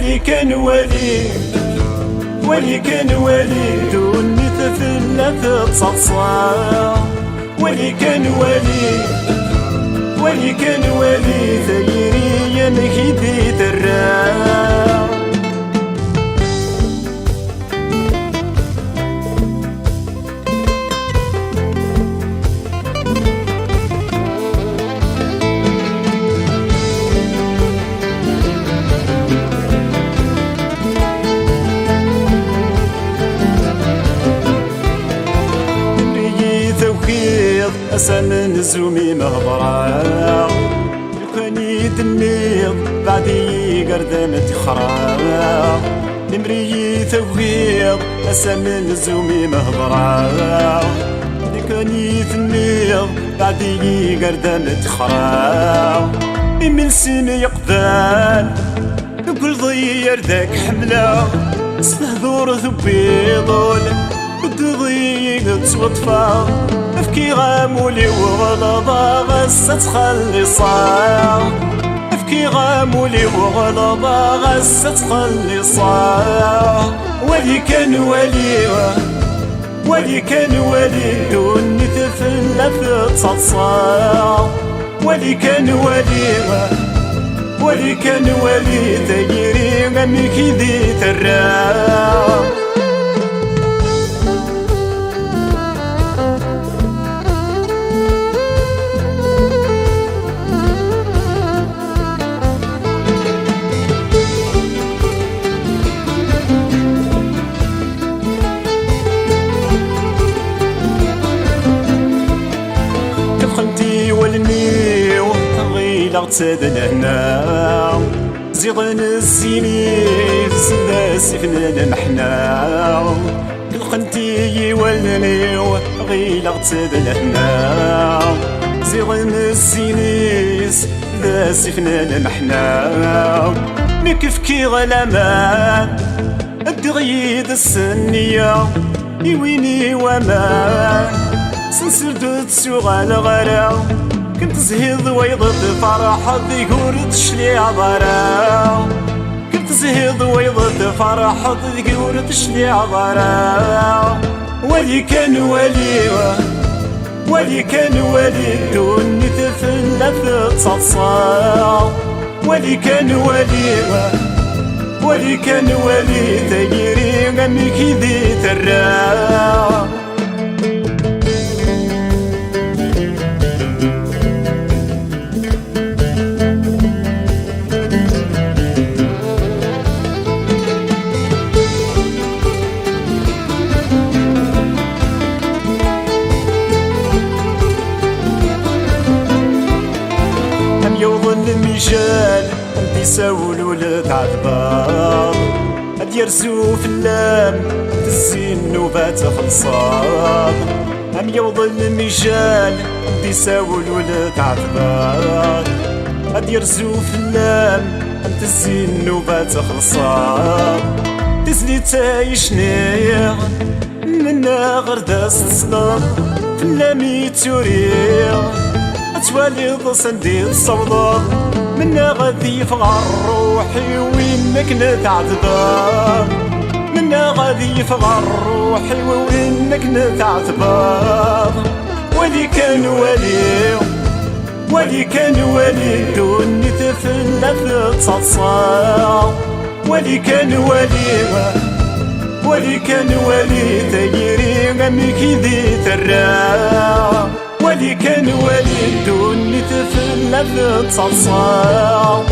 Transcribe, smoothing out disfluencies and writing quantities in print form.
ولي كان ولي دوني ثلاثة تصاصا ولي كان ولي ثيري انا كيدي درا أسن نزومي مهضرا يكوني دنيض بعدي قردمت خرا نمري ثويض أسن نزومي مهضرا يكوني دنيض بعدي قردمت خرا من سن يقبال كل ضير ذاك حملة سنهضور ذبيضول ضيق تسوطفا افكي غامولي وغلظا غسة تخلي صار افكي غامولي وغلظا غسة تخلي صار ولي كان ولي دوني ثلاثة تصاصا ولي كان ولي تجري غمي كيدي ترا والنيو غيلا غتساد لهنا زيغن الزينيف سدا سيفنا لمحنا القنتي والنيو غيلا غتساد لهنا زيغن الزينيس دا سيفنا لمحنا مكفكي غلامان الدغيد السنية يويني ومان سنسردو تسوغ الغرا كنت زهيض ويضد فرح ذيقور تشلي عبارا كنت زهيض ويضد فرح ذيقور تشلي عبارا ولي كان ولي دوني ثلاثة تصاصا ولي كان ولي تجري غمي كيدي ترا يوظن الميجال انت يساولوا لتعذبار هاد يرزو في اللام تزين وبات خلصان هم يوظن الميجال انت يساولوا لتعذبار هاد يرزو في اللام انت تزين وبات خلصان تزلي تايشني منا غرداس تصدر في اللامي توريغ أتوالي ضسندي الصوضة منا غادي يفغر روحي وينك نتعذبر منا غادي يفغر روحي وينك نتعذبر ولي كان ولي دوني ثلاثة تصاصا ولي كان ولي تجري غمي كيدي ترا ولي كان ولي دوني ثلاثة تصاصا